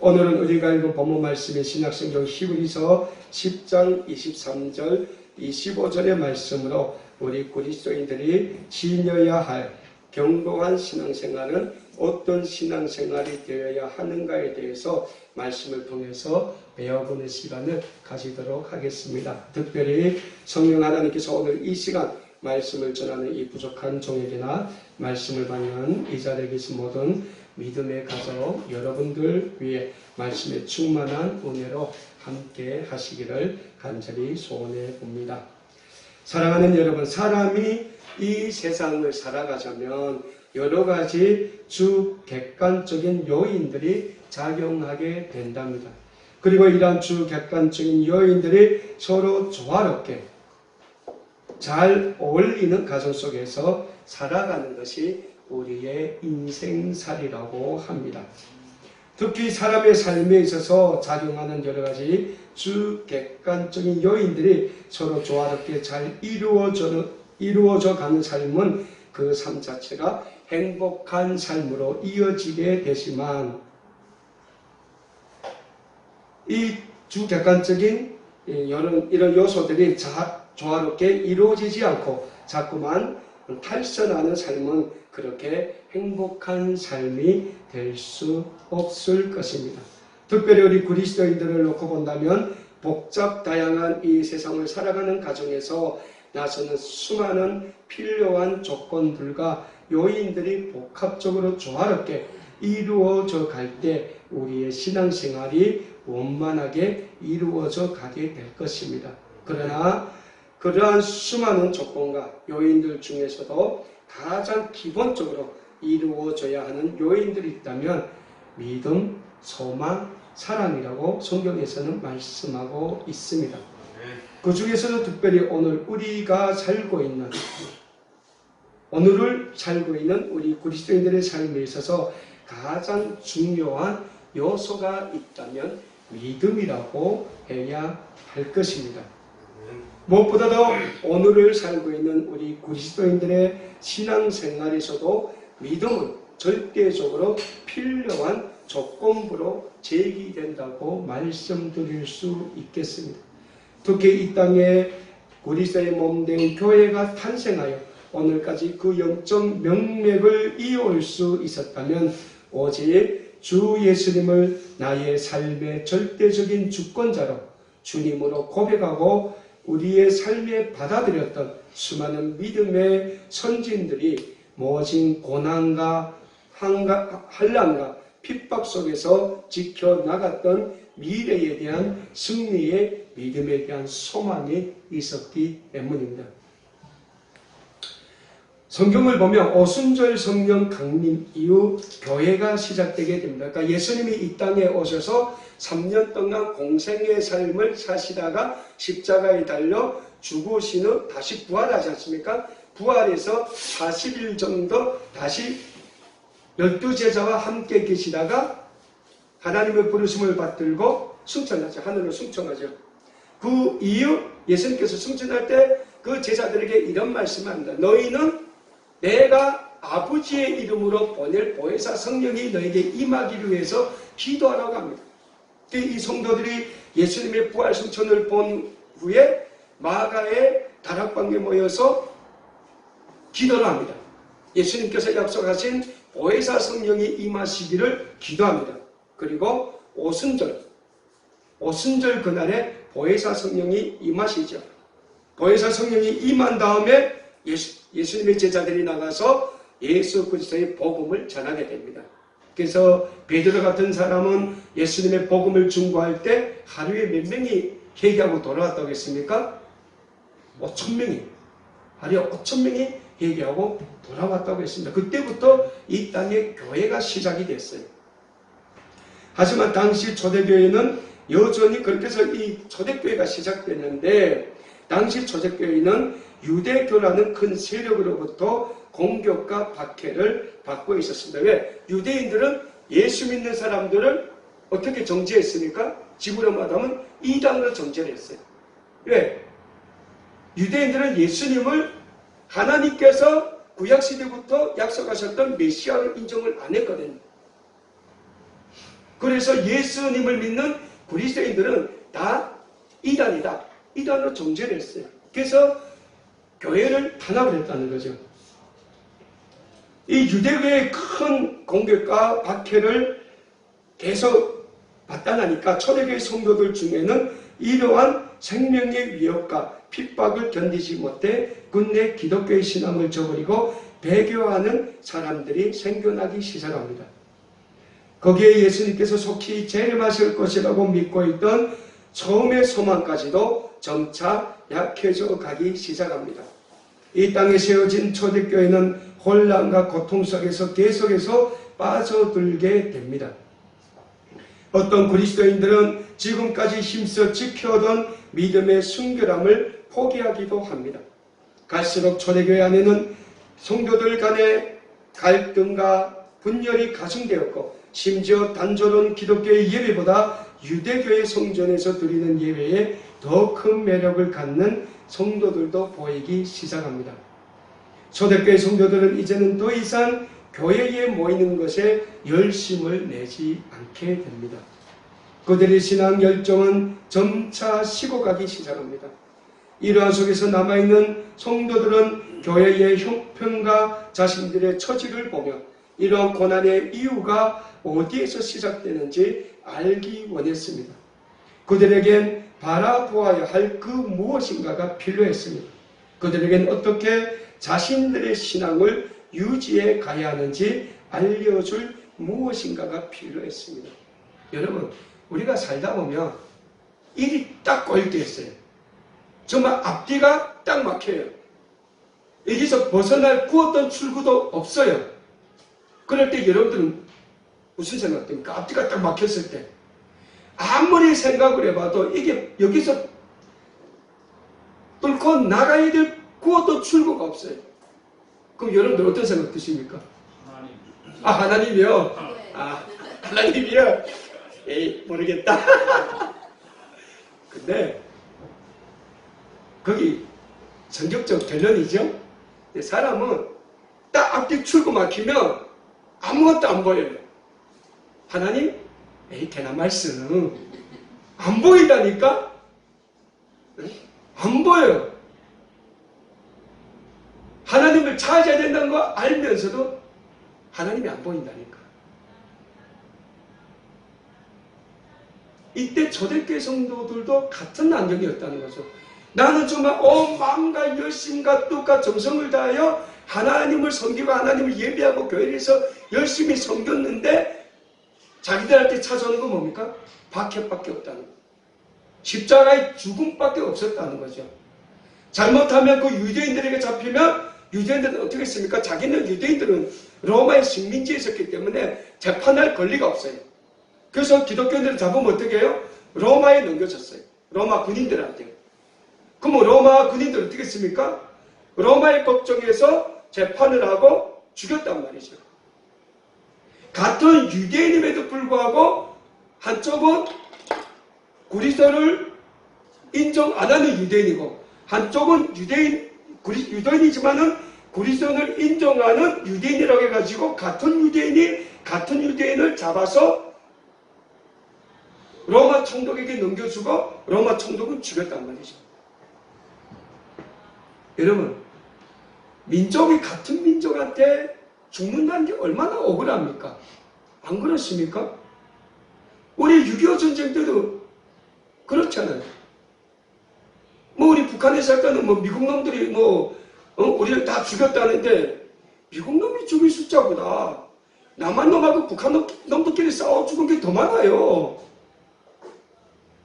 오늘은 우리가 읽은 본문 말씀의 신약성경 히브리서 10장 23절 25절의 말씀으로 우리 그리스도인들이 지녀야 할 경고한 신앙생활은 어떤 신앙생활이 되어야 하는가에 대해서 말씀을 통해서 배워보는 시간을 가지도록 하겠습니다. 특별히 성령 하나님께서 오늘 이 시간 말씀을 전하는 이 부족한 종에게나 말씀을 받는 이 자리에 계신 모든 믿음의 가족 여러분들 위해 말씀에 충만한 은혜로 함께 하시기를 간절히 소원해 봅니다. 사랑하는 여러분, 사람이 이 세상을 살아가자면 여러 가지 주객관적인 요인들이 작용하게 된답니다. 그리고 이러한 주객관적인 요인들이 서로 조화롭게 잘 어울리는 가정 속에서 살아가는 것이 우리의 인생살이라고 합니다. 특히 사람의 삶에 있어서 작용하는 여러 가지 주객관적인 요인들이 서로 조화롭게 잘 이루어져 가는 삶은 그 삶 자체가 행복한 삶으로 이어지게 되지만 이 주객관적인 이런 요소들이 조화롭게 이루어지지 않고 자꾸만 탈선하는 삶은 그렇게 행복한 삶이 될 수 없을 것입니다. 특별히 우리 그리스도인들을 놓고 본다면 복잡 다양한 이 세상을 살아가는 가정에서 나서는 수많은 필요한 조건들과 요인들이 복합적으로 조화롭게 이루어져 갈 때 우리의 신앙생활이 원만하게 이루어져 가게 될 것입니다. 그러나 그러한 수많은 조건과 요인들 중에서도 가장 기본적으로 이루어져야 하는 요인들이 있다면 믿음, 소망, 사랑이라고 성경에서는 말씀하고 있습니다. 그 중에서도 특별히 오늘을 살고 있는 우리 그리스도인들의 삶에 있어서 가장 중요한 요소가 있다면 믿음이라고 해야 할 것입니다. 무엇보다도 오늘을 살고 있는 우리 그리스도인들의 신앙생활에서도 믿음은 절대적으로 필요한 조건부로 제기된다고 말씀드릴 수 있겠습니다. 특히 이 땅에 그리스도의 몸된 교회가 탄생하여 오늘까지 그 영적 명맥을 이어올 수 있었다면 오직 주 예수님을 나의 삶의 절대적인 주권자로 주님으로 고백하고 우리의 삶에 받아들였던 수많은 믿음의 선진들이 모진 고난과 환난과 핍박 속에서 지켜나갔던 미래에 대한 승리의 믿음에 대한 소망이 있었기 때문입니다. 성경을 보면 오순절 성령 강림 이후 교회가 시작되게 됩니다. 그러니까 예수님이 이 땅에 오셔서 3년 동안 공생의 삶을 사시다가 십자가에 달려 죽으신 후 다시 부활하지 않습니까? 부활해서 40일 정도 다시 12제자와 함께 계시다가 하나님의 부르심을 받들고 승천하죠. 하늘로 승천하죠. 그 이후 예수님께서 승천할 때 그 제자들에게 이런 말씀을 합니다. 너희는 내가 아버지의 이름으로 보낼 보혜사 성령이 너에게 임하기를 위해서 기도하라고 합니다. 이 성도들이 예수님의 부활 승천을 본 후에 마가의 다락방에 모여서 기도를 합니다. 예수님께서 약속하신 보혜사 성령이 임하시기를 기도합니다. 그리고 오순절 그날에 보혜사 성령이 임하시죠. 보혜사 성령이 임한 다음에 예수님의 제자들이 나가서 예수 그리스도의 복음을 전하게 됩니다. 그래서 베드로 같은 사람은 예수님의 복음을 증거할 때 하루에 몇 명이 회개하고 돌아왔다고 했습니까? 5,000명이. 하루에 5,000명이 회개하고 돌아왔다고 했습니다. 그때부터 이 땅에 교회가 시작이 됐어요. 하지만 당시 초대교회는 여전히 그렇게 해서 이 초대교회가 시작됐는데 당시 초대교회는 유대교라는 큰 세력으로부터 공격과 박해를 받고 있었습니다. 왜? 유대인들은 예수 믿는 사람들을 어떻게 정죄했습니까? 지구로 말하면 이단으로 정죄를 했어요. 왜? 유대인들은 예수님을 하나님께서 구약시대부터 약속하셨던 메시아를 인정을 안 했거든요. 그래서 예수님을 믿는 그리스도인들은 다 이단이다. 이단으로 정죄를 했어요. 그래서 교회를 탄압을 했다는 거죠. 이 유대교의 큰 공격과 박해를 계속 받다 나니까 초대교회 성도들 중에는 이러한 생명의 위협과 핍박을 견디지 못해 끝내 기독교의 신앙을 저버리고 배교하는 사람들이 생겨나기 시작합니다. 거기에 예수님께서 속히 재림하실 것이라고 믿고 있던 처음의 소망까지도 점차 약해져 가기 시작합니다. 이 땅에 세워진 초대교회는 혼란과 고통 속에서 계속해서 빠져들게 됩니다. 어떤 그리스도인들은 지금까지 힘써 지켜오던 믿음의 순결함을 포기하기도 합니다. 갈수록 초대교회 안에는 성도들 간의 갈등과 분열이 가중되었고 심지어 단조로운 기독교의 예배보다 유대교의 성전에서 드리는 예배에 더 큰 매력을 갖는 성도들도 보이기 시작합니다. 초대교회 성도들은 이제는 더 이상 교회에 모이는 것에 열심을 내지 않게 됩니다. 그들의 신앙 열정은 점차 식어가기 시작합니다. 이러한 속에서 남아있는 성도들은 교회의 형편과 자신들의 처지를 보며 이러한 고난의 이유가 어디에서 시작되는지 알기 원했습니다. 그들에겐 바라보아야 할 그 무엇인가가 필요했습니다. 그들에겐 어떻게 자신들의 신앙을 유지해 가야 하는지 알려줄 무엇인가가 필요했습니다. 여러분, 우리가 살다 보면 일이 딱 꼬일 때 있어요. 정말 앞뒤가 딱 막혀요. 여기서 벗어날 어떤 출구도 없어요. 그럴 때 여러분들은 무슨 생각 듭니까? 앞뒤가 딱 막혔을 때. 아무리 생각을 해봐도 이게 여기서 뚫고 나가야 될 어떤 출구가 없어요. 그럼 여러분들 어떤 생각 드십니까? 하나님. 하나님이요? 하나님이요? 에이, 모르겠다. 근데 거기 전격적 결론이죠. 사람은 딱 앞뒤 출구 막히면 아무것도 안 보여요. 하나님? 에이, 걔나 말씀. 안 보인다니까? 안 보여요. 하나님을 찾아야 된다는 거 알면서도 하나님이 안 보인다니까. 이때 초대교회 성도들도 같은 난정이었다는 거죠. 나는 정말 온 마음과 열심과 뜻과 정성을 다하여 하나님을 섬기고 하나님을 예배하고 교회에서 열심히 섬겼는데 자기들한테 찾아오는 건 뭡니까? 박해밖에 없다는 거예요. 십자가의 죽음밖에 없었다는 거죠. 잘못하면 그 유대인들에게 잡히면 유대인들은 어떻게 했습니까? 자기는 유대인들은 로마의 식민지에 있었기 때문에 재판할 권리가 없어요. 그래서 기독교인들을 잡으면 어떻게 해요? 로마에 넘겨졌어요. 로마 군인들한테. 그럼 로마 군인들은 어떻게 했습니까? 로마의 법정에서 재판을 하고 죽였단 말이죠. 같은 유대인임에도 불구하고 한쪽은 그리스도를 인정 안 하는 유대인이고 한쪽은 유대인이지만은 그리스도를 인정하는 유대인이라고 해가지고 같은 유대인을 잡아서 로마 총독에게 넘겨주고 로마 총독은 죽였단 말이죠. 여러분, 민족이 같은 민족한테 죽는다는 게 얼마나 억울합니까? 안 그렇습니까? 우리 6.25 전쟁 때도 그렇잖아요. 우리 북한에 살 때는 미국 놈들이 우리를 다 죽였다는데 미국 놈이 죽인 숫자보다 남한 놈하고 북한 놈들끼리 싸워 죽은 게 더 많아요.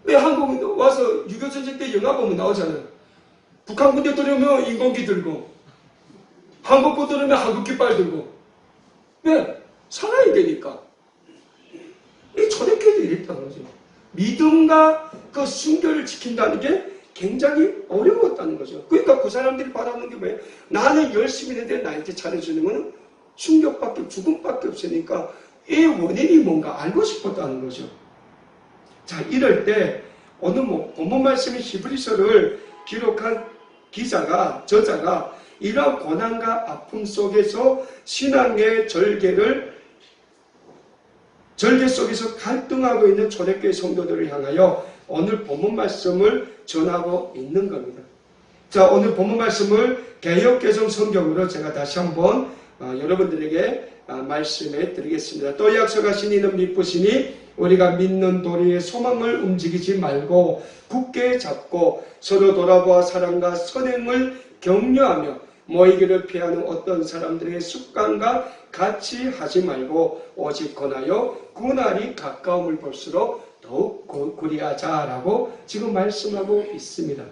왜 한국 와서 6.25 전쟁 때 영화 보면 나오잖아요. 북한 군대 들어오면 인공기 들고 한국 거 들어오면 한국 깃발 들고 왜? 살아야 되니까. 이 초대교회도 이랬다는 거죠. 믿음과 그 순결을 지킨다는 게 굉장히 어려웠다는 거죠. 그러니까 그 사람들이 바라는 게 뭐예요? 나는 열심히 했는데 나한테 잘해주는 거는 충격밖에 죽음밖에 없으니까 이 원인이 뭔가 알고 싶었다는 거죠. 자, 이럴 때 오늘 본문 말씀인 히브리서를 기록한 저자가 이러한 고난과 아픔 속에서 신앙의 절개를 절개 속에서 갈등하고 있는 초대교회 성도들을 향하여 오늘 본문 말씀을 전하고 있는 겁니다. 자, 오늘 본문 말씀을 개역개정 성경으로 제가 다시 한번 여러분들에게 말씀해 드리겠습니다. 또 약속하신 이는 미쁘시니 우리가 믿는 도리의 소망을 움직이지 말고 굳게 잡고 서로 돌아보아 사랑과 선행을 격려하며 모이기를 피하는 어떤 사람들의 습관과 같이 하지 말고 오직 권하여 그날이 가까움을 볼수록 더욱 구리하자라고 지금 말씀하고 있습니다.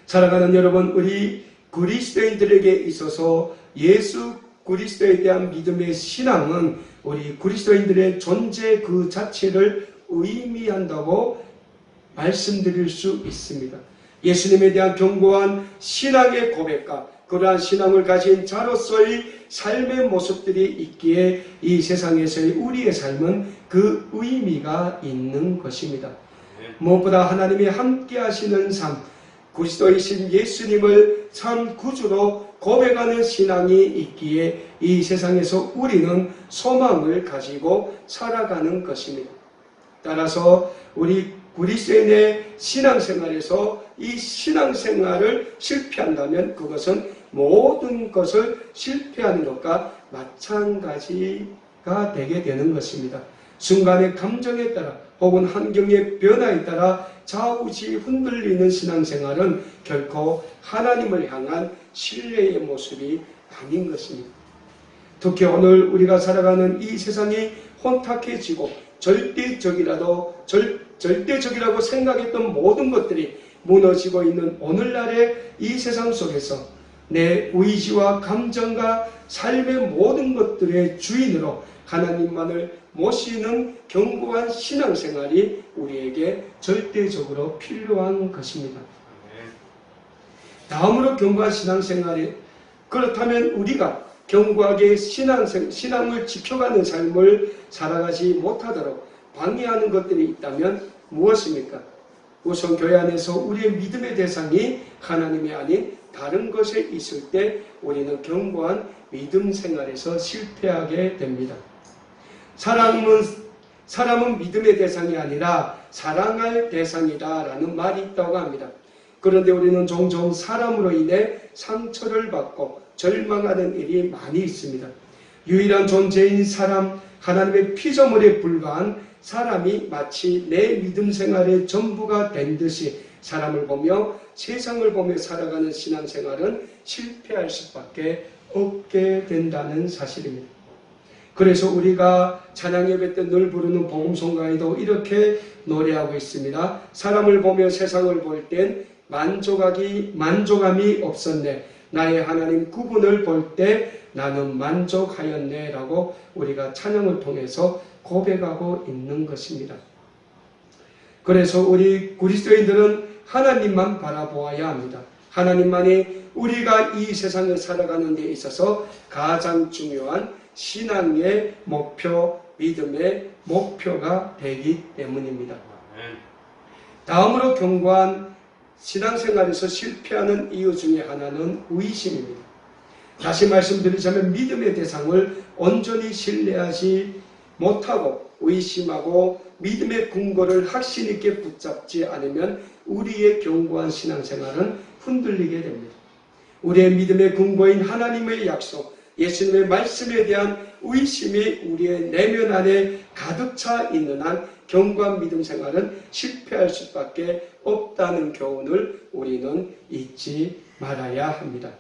사랑하는 여러분, 우리 그리스도인들에게 있어서 예수 그리스도에 대한 믿음의 신앙은 우리 그리스도인들의 존재 그 자체를 의미한다고 말씀드릴 수 있습니다. 예수님에 대한 견고한 신앙의 고백과 그러한 신앙을 가진 자로서의 삶의 모습들이 있기에 이 세상에서의 우리의 삶은 그 의미가 있는 것입니다. 무엇보다 하나님이 함께 하시는 삶, 그리스도이신 예수님을 참 구주로 고백하는 신앙이 있기에 이 세상에서 우리는 소망을 가지고 살아가는 것입니다. 따라서 우리 그리스도인의 신앙생활에서 이 신앙생활을 실패한다면 그것은 모든 것을 실패하는 것과 마찬가지가 되게 되는 것입니다. 순간의 감정에 따라 혹은 환경의 변화에 따라 좌우지 흔들리는 신앙생활은 결코 하나님을 향한 신뢰의 모습이 아닌 것입니다. 특히 오늘 우리가 살아가는 이 세상이 혼탁해지고 절대적이라고 생각했던 모든 것들이 무너지고 있는 오늘날의 이 세상 속에서 내 의지와 감정과 삶의 모든 것들의 주인으로 하나님만을 모시는 견고한 신앙생활이 우리에게 절대적으로 필요한 것입니다. 다음으로 견고한 신앙생활이 그렇다면 우리가 견고하게 신앙을 지켜가는 삶을 살아가지 못하도록 방해하는 것들이 있다면 무엇입니까? 우선 교회 안에서 우리의 믿음의 대상이 하나님이 아닌 다른 것에 있을 때 우리는 견고한 믿음 생활에서 실패하게 됩니다. 사람은 믿음의 대상이 아니라 사랑할 대상이다라는 말이 있다고 합니다. 그런데 우리는 종종 사람으로 인해 상처를 받고 절망하는 일이 많이 있습니다. 유일한 존재인 사람, 하나님의 피조물에 불과한 사람이 마치 내 믿음 생활의 전부가 된 듯이 사람을 보며 세상을 보며 살아가는 신앙생활은 실패할 수밖에 없게 된다는 사실입니다. 그래서 우리가 찬양 예배 때 늘 부르는 복음송가에도 이렇게 노래하고 있습니다. 사람을 보며 세상을 볼 땐 만족함이 없었네. 나의 하나님 그분을 볼 때 나는 만족하였네 라고 우리가 찬양을 통해서 고백하고 있는 것입니다. 그래서 우리 그리스도인들은 하나님만 바라보아야 합니다. 하나님만이 우리가 이 세상을 살아가는 데 있어서 가장 중요한 신앙의 목표, 믿음의 목표가 되기 때문입니다. 다음으로 견고한 신앙생활에서 실패하는 이유 중에 하나는 의심입니다. 다시 말씀드리자면 믿음의 대상을 온전히 신뢰하지 못하고 의심하고 믿음의 근거를 확신 있게 붙잡지 않으면 우리의 견고한 신앙생활은 흔들리게 됩니다. 우리의 믿음의 근거인 하나님의 약속, 예수님의 말씀에 대한 의심이 우리의 내면 안에 가득 차 있는 한 견고한 믿음 생활은 실패할 수밖에 없다는 교훈을 우리는 잊지 말아야 합니다.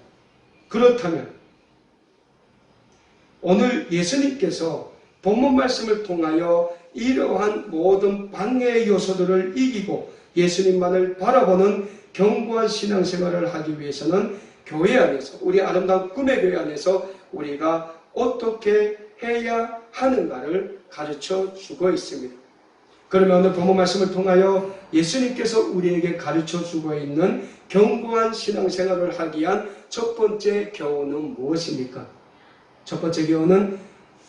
그렇다면 오늘 예수님께서 본문 말씀을 통하여 이러한 모든 방해의 요소들을 이기고 예수님만을 바라보는 견고한 신앙생활을 하기 위해서는 교회 안에서, 우리 아름다운 꿈의 교회 안에서 우리가 어떻게 해야 하는가를 가르쳐 주고 있습니다. 그러면 오늘 본문 말씀을 통하여 예수님께서 우리에게 가르쳐 주고 있는 견고한 신앙생활을 하기 위한 첫 번째 교훈은 무엇입니까? 첫 번째 교훈은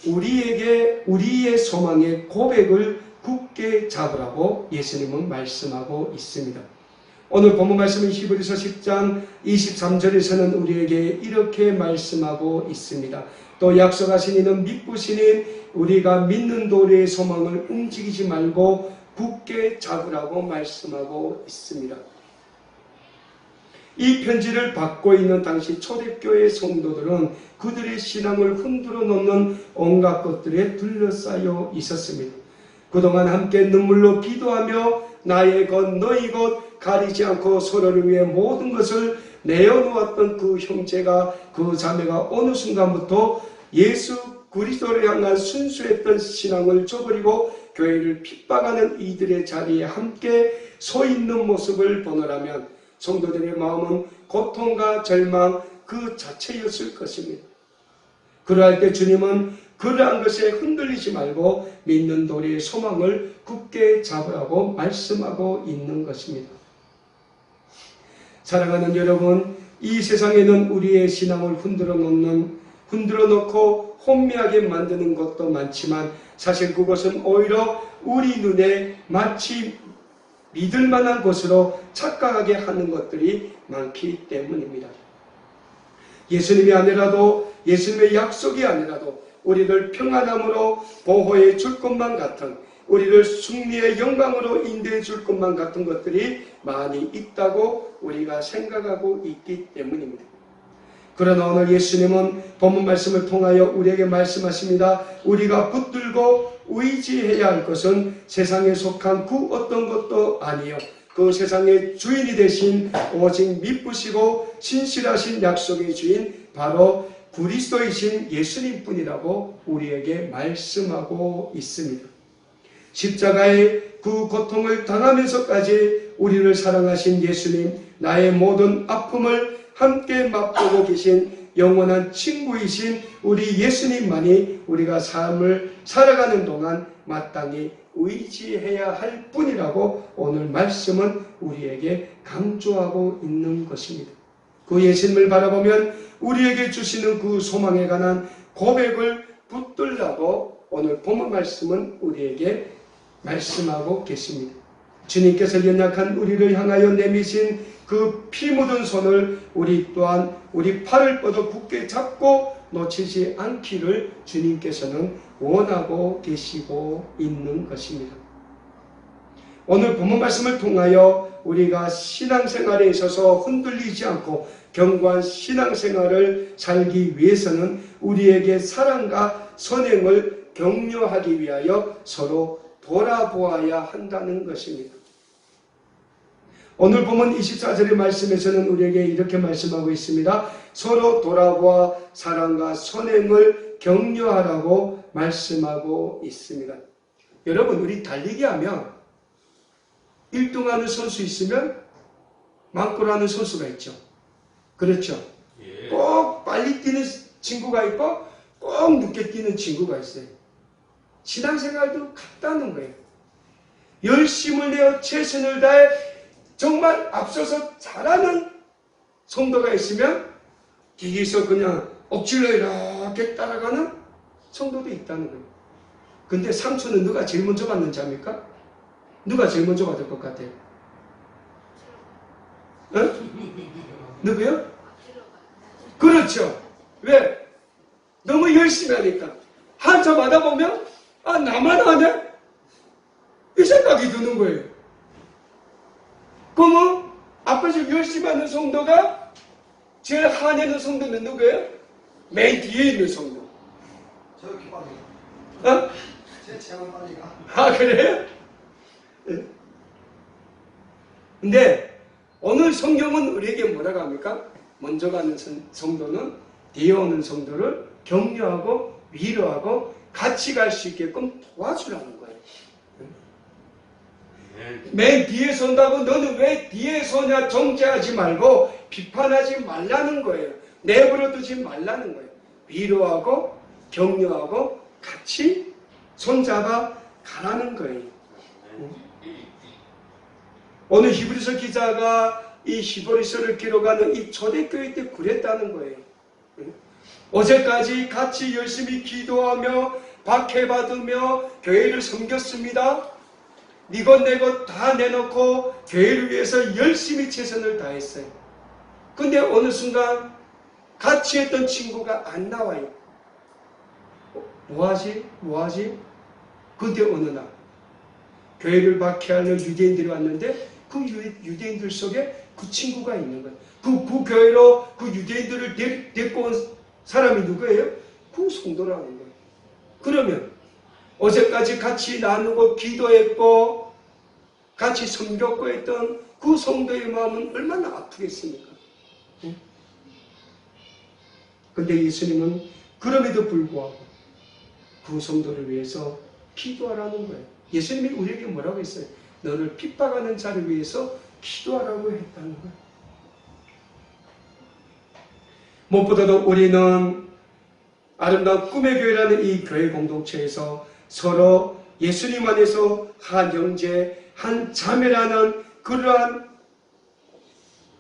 우리의 소망의 고백을 굳게 잡으라고 예수님은 말씀하고 있습니다. 오늘 본문 말씀은 히브리서 10장 23절에서는 우리에게 이렇게 말씀하고 있습니다. 또 약속하신 이는 미쁘시니 우리가 믿는 도리의 소망을 움직이지 말고 굳게 잡으라고 말씀하고 있습니다. 이 편지를 받고 있는 당시 초대교회 성도들은 그들의 신앙을 흔들어 놓는 온갖 것들에 둘러싸여 있었습니다. 그동안 함께 눈물로 기도하며 나의 것 너희 것 가리지 않고 서로를 위해 모든 것을 내어놓았던 그 형제가 그 자매가 어느 순간부터 예수 그리스도를 향한 순수했던 신앙을 저버리고 교회를 핍박하는 이들의 자리에 함께 서 있는 모습을 보느라면 성도들의 마음은 고통과 절망 그 자체였을 것입니다. 그러할 때 주님은 그러한 것에 흔들리지 말고 믿는 도리의 소망을 굳게 잡으라고 말씀하고 있는 것입니다. 사랑하는 여러분, 이 세상에는 우리의 신앙을 흔들어 놓고 혼미하게 만드는 것도 많지만 사실 그것은 오히려 우리 눈에 마치 믿을 만한 것으로 착각하게 하는 것들이 많기 때문입니다. 예수님이 아니라도, 예수님의 약속이 아니라도 우리를 평안함으로 보호해 줄 것만 같은, 우리를 승리의 영광으로 인도해 줄 것만 같은 것들이 많이 있다고 우리가 생각하고 있기 때문입니다. 그러나 오늘 예수님은 본문 말씀을 통하여 우리에게 말씀하십니다. 우리가 붙들고 의지해야 할 것은 세상에 속한 그 어떤 것도 아니요, 그 세상의 주인이 되신 오직 미쁘시고 신실하신 약속의 주인 바로 그리스도이신 예수님뿐이라고 우리에게 말씀하고 있습니다. 십자가의 그 고통을 당하면서까지 우리를 사랑하신 예수님, 나의 모든 아픔을 함께 맛보고 계신 영원한 친구이신 우리 예수님만이 우리가 삶을 살아가는 동안 마땅히 의지해야 할 뿐이라고 오늘 말씀은 우리에게 강조하고 있는 것입니다. 그 예수님을 바라보면 우리에게 주시는 그 소망에 관한 고백을 붙들라고 오늘 본문 말씀은 우리에게 말씀하고 계십니다. 주님께서 연약한 우리를 향하여 내미신 그 피 묻은 손을 우리 또한 우리 팔을 뻗어 굳게 잡고 놓치지 않기를 주님께서는 원하고 계시고 있는 것입니다. 오늘 본문 말씀을 통하여 우리가 신앙생활에 있어서 흔들리지 않고 견고한 신앙생활을 살기 위해서는 우리에게 사랑과 선행을 격려하기 위하여 서로 돌아보아야 한다는 것입니다. 오늘 보면 24절의 말씀에서는 우리에게 이렇게 말씀하고 있습니다. 서로 돌아보아 사랑과 선행을 격려하라고 말씀하고 있습니다. 여러분, 우리 달리기 하면 1등하는 선수 있으면 망골하는 선수가 있죠. 그렇죠? 꼭 빨리 뛰는 친구가 있고 꼭 늦게 뛰는 친구가 있어요. 신앙생활도 같다는 거예요. 열심을 내어 최선을 다해 정말 앞서서 잘하는 성도가 있으면 뒤에서 그냥 억지로 이렇게 따라가는 성도도 있다는 거예요. 근데 상처는 누가 제일 먼저 받는 자입니까? 누가 제일 먼저 받을 것 같아요? 누구요? 그렇죠. 왜? 너무 열심히 하니까. 한참 하다 보면 나만 하네? 이 생각이 드는 거예요. 그러면 앞에서 열심히 하는 성도가 제일 화내는 성도는 누구예요? 맨 뒤에 있는 성도. 저 기빨리가. 제 체험은 빨리가. 그래요? 네. 근데 오늘 성경은 우리에게 뭐라고 합니까? 먼저 가는 성도는 뒤에 오는 성도를 격려하고 위로하고 같이 갈 수 있게끔 도와주라는 거예요. 맨 뒤에 선다고 너는 왜 뒤에 서냐 정죄하지 말고 비판하지 말라는 거예요. 내버려 두지 말라는 거예요. 위로하고 격려하고 같이 손잡아 가라는 거예요. 오늘 히브리서 기자가 이 히브리서를 기록하는 이 초대교회 때 그랬다는 거예요. 어제까지 같이 열심히 기도하며 박해받으며 교회를 섬겼습니다. 니것 내것 다 내놓고 교회를 위해서 열심히 최선을 다했어요. 근데 어느 순간 같이 했던 친구가 안 나와요. 뭐하지? 근데 어느 날 교회를 박해하는 유대인들이 왔는데 그 유대인들 속에 그 친구가 있는 거예요. 그 교회로 그 유대인들을 데리고 온 사람이 누구예요? 그 성도라는 거예요. 그러면 어제까지 같이 나누고 기도했고 같이 섬겼고 했던 그 성도의 마음은 얼마나 아프겠습니까? 근데 예수님은 그럼에도 불구하고 그 성도를 위해서 기도하라는 거예요. 예수님이 우리에게 뭐라고 했어요? 너를 핍박하는 자를 위해서 기도하라고 했다는 거예요. 무엇보다도 우리는 아름다운 꿈의 교회라는 이 교회 공동체에서 서로 예수님 안에서 한 형제, 한 자매라는 그러한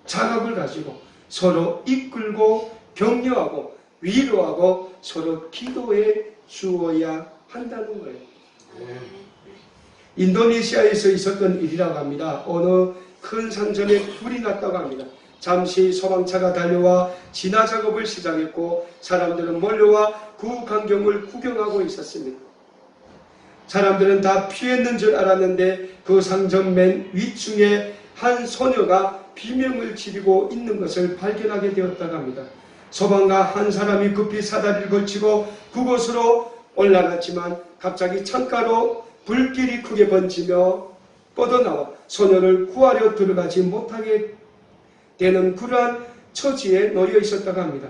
자각을 가지고 서로 이끌고 격려하고 위로하고 서로 기도해 주어야 한다는 거예요. 인도네시아에서 있었던 일이라고 합니다. 어느 큰 상점에 불이 났다고 합니다. 잠시 소방차가 달려와 진화 작업을 시작했고 사람들은 몰려와 그 광경을 구경하고 있었습니다. 사람들은 다 피했는 줄 알았는데 그 상점 맨 위층에 한 소녀가 비명을 지르고 있는 것을 발견하게 되었다고 합니다. 소방과 한 사람이 급히 사다리를 걸치고 그곳으로 올라갔지만 갑자기 창가로 불길이 크게 번지며 뻗어나와 소녀를 구하려 들어가지 못하게 되는 그러한 처지에 놓여 있었다고 합니다.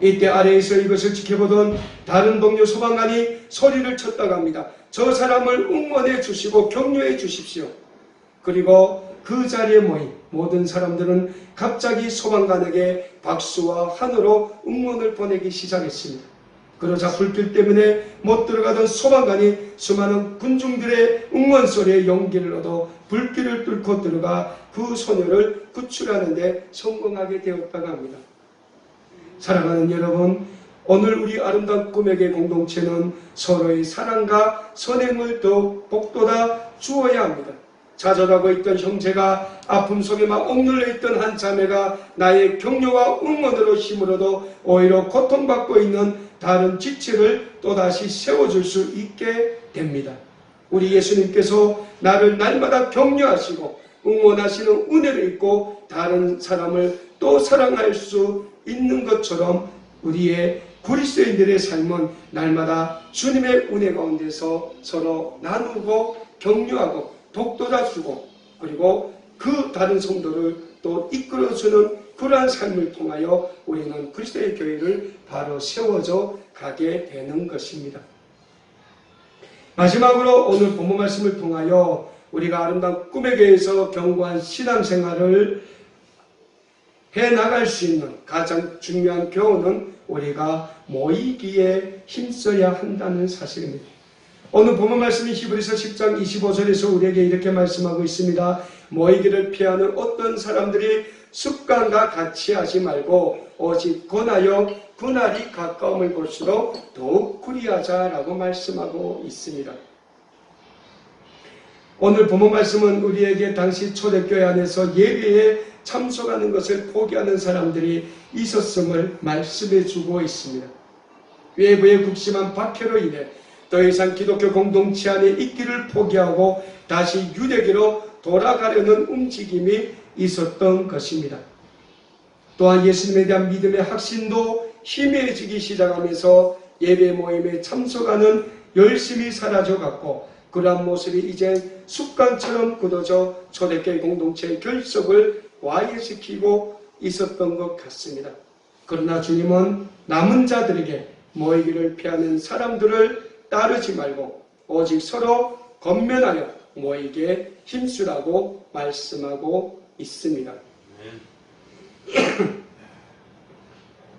이때 아래에서 이것을 지켜보던 다른 동료 소방관이 소리를 쳤다고 합니다. 저 사람을 응원해 주시고 격려해 주십시오. 그리고 그 자리에 모인 모든 사람들은 갑자기 소방관에게 박수와 한으로 응원을 보내기 시작했습니다. 그러자 불길 때문에 못 들어가던 소방관이 수많은 군중들의 응원 소리에 용기를 얻어 불길을 뚫고 들어가 그 소녀를 구출하는 데 성공하게 되었다고 합니다. 사랑하는 여러분, 오늘 우리 아름다운 꿈의 교회 공동체는 서로의 사랑과 선행을 더 복돋아 주어야 합니다. 좌절하고 있던 형제가 아픔 속에만 억눌려 있던 한 자매가 나의 격려와 응원으로 힘을 얻어 오히려 고통받고 있는 다른 지체를 또다시 세워줄 수 있게 됩니다. 우리 예수님께서 나를 날마다 격려하시고 응원하시는 은혜를 입고 다른 사람을 또 사랑할 수 있는 것처럼 우리의 그리스도인들의 삶은 날마다 주님의 은혜 가운데서 서로 나누고 격려하고 독도다주고 그리고 그 다른 성도를 또 이끌어주는 그러한 삶을 통하여 우리는 그리스도의 교회를 바로 세워져 가게 되는 것입니다. 마지막으로 오늘 본문 말씀을 통하여 우리가 아름다운 꿈의 교회에서 견고한 신앙생활을 해나갈 수 있는 가장 중요한 교훈은 우리가 모이기에 힘써야 한다는 사실입니다. 오늘 본문 말씀이 히브리서 10장 25절에서 우리에게 이렇게 말씀하고 있습니다. 모이기를 피하는 어떤 사람들이 습관과 같이 하지 말고 오직 권하여 그날이 가까움을 볼수록 더욱 그리하자라고 말씀하고 있습니다. 오늘 본문 말씀은 우리에게 당시 초대교회 안에서 예배에 참석하는 것을 포기하는 사람들이 있었음을 말씀해 주고 있습니다. 외부의 극심한 박해로 인해 더 이상 기독교 공동체 안에 있기를 포기하고 다시 유대교로 돌아가려는 움직임이 있었던 것입니다. 또한 예수님에 대한 믿음의 확신도 희미해지기 시작하면서 예배 모임에 참석하는 열심히 사라져갔고 그러한 모습이 이제 습관처럼 굳어져 초대교회 공동체의 결속을 와해시키고 있었던 것 같습니다. 그러나 주님은 남은 자들에게 모이기를 피하는 사람들을 따르지 말고 오직 서로 권면하여 모이게 힘쓰라고 말씀하고 있습니다.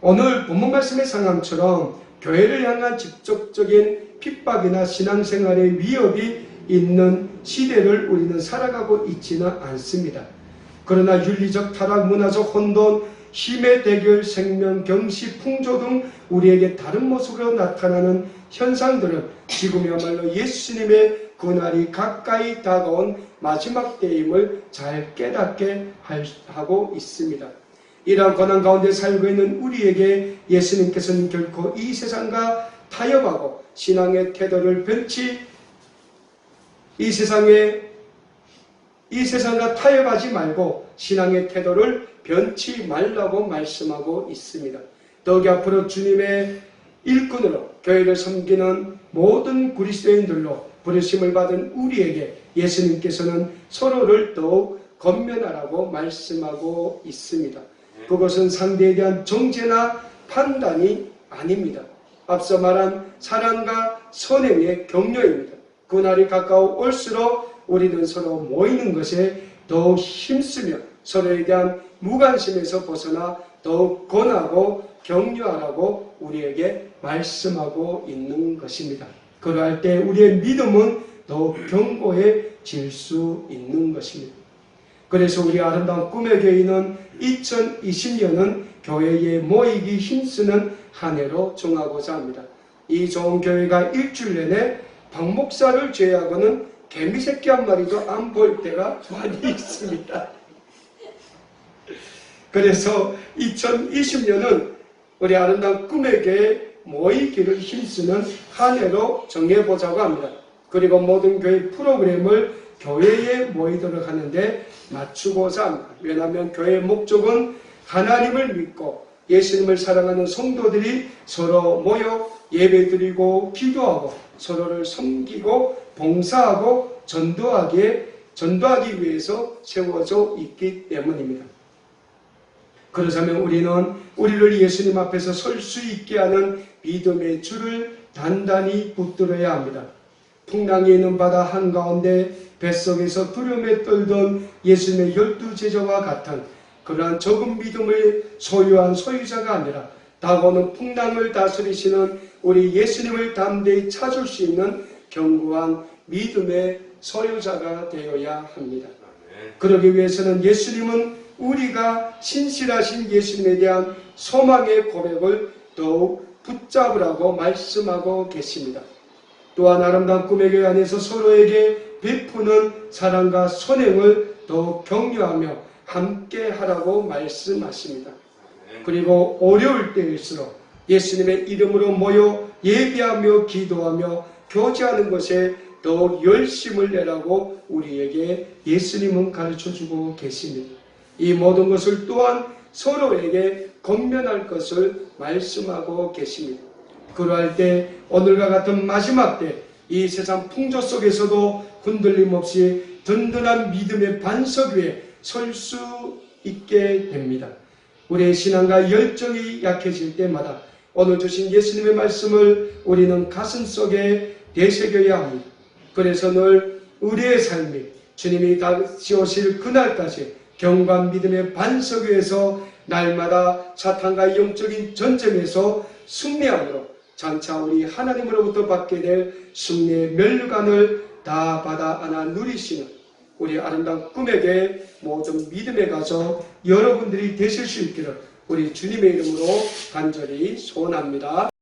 오늘 본문 말씀의 상황처럼 교회를 향한 직접적인 핍박이나 신앙생활의 위협이 있는 시대를 우리는 살아가고 있지는 않습니다. 그러나 윤리적 타락, 문화적 혼돈, 힘의 대결, 생명, 경시, 풍조 등 우리에게 다른 모습으로 나타나는 현상들은 지금이야말로 예수님의 그날이 가까이 다가온 마지막 때임을 잘 깨닫게 하고 있습니다. 이러한 고난 가운데 살고 있는 우리에게 예수님께서는 결코 이 세상과 타협하고 신앙의 태도를 이 세상과 타협하지 말고 신앙의 태도를 변치 말라고 말씀하고 있습니다. 더욱이 앞으로 주님의 일꾼으로 교회를 섬기는 모든 그리스도인들로 부르심을 받은 우리에게 예수님께서는 서로를 더욱 권면하라고 말씀하고 있습니다. 그것은 상대에 대한 정죄나 판단이 아닙니다. 앞서 말한 사랑과 선행의 격려입니다. 그날이 가까워 올수록 우리는 서로 모이는 것에 더욱 힘쓰며 서로에 대한 무관심에서 벗어나 더욱 권하고 격려하라고 우리에게 말씀하고 있는 것입니다. 그러할 때 우리의 믿음은 더욱 견고해질 수 있는 것입니다. 그래서 우리 아름다운 꿈의 교회는 2020년은 교회에 모이기 힘쓰는 한 해로 정하고자 합니다. 이 좋은 교회가 일주일 내내 박 목사를 제외하고는 개미새끼 한 마리도 안 볼 때가 많이 있습니다. 그래서 2020년은 우리 아름다운 꿈의 교회에 모이기를 힘쓰는 한 해로 정해보자고 합니다. 그리고 모든 교회 프로그램을 교회에 모이도록 하는데 맞추고자 합니다. 왜냐하면 교회의 목적은 하나님을 믿고 예수님을 사랑하는 성도들이 서로 모여 예배드리고 기도하고 서로를 섬기고 봉사하고 전도하기 위해서 세워져 있기 때문입니다. 그렇다면 우리는 우리를 예수님 앞에서 설 수 있게 하는 믿음의 줄을 단단히 붙들어야 합니다. 풍랑이 있는 바다 한가운데 뱃속에서 두려움에 떨던 예수님의 12 제자와 같은 그러한 적은 믿음을 소유한 소유자가 아니라 다가오는 풍랑을 다스리시는 우리 예수님을 담대히 찾을 수 있는 견고한 믿음의 소유자가 되어야 합니다. 그러기 위해서는 예수님은 우리가 신실하신 예수님에 대한 소망의 고백을 더욱 붙잡으라고 말씀하고 계십니다. 또한 아름다운 꿈의 교회 안에서 서로에게 베푸는 사랑과 선행을 더욱 격려하며 함께 하라고 말씀하십니다. 그리고 어려울 때일수록 예수님의 이름으로 모여 예배하며 기도하며 교제하는 것에 더욱 열심을 내라고 우리에게 예수님은 가르쳐주고 계십니다. 이 모든 것을 또한 서로에게 권면할 것을 말씀하고 계십니다. 그러할 때 오늘과 같은 마지막 때 이 세상 풍조 속에서도 흔들림 없이 든든한 믿음의 반석 위에 설 수 있게 됩니다. 우리의 신앙과 열정이 약해질 때마다 오늘 주신 예수님의 말씀을 우리는 가슴속에 되새겨야 합니다. 그래서 늘 우리의 삶이 주님이 다시 오실 그날까지 견고한 믿음의 반석 위에서 날마다 사탄과 영적인 전쟁에서 승리함으로 장차 우리 하나님으로부터 받게 될 승리의 면류관을 다 받아 안아 누리시는 우리 아름다운 꿈에게 모든 믿음의 가족 여러분들이 되실 수 있기를 우리 주님의 이름으로 간절히 소원합니다.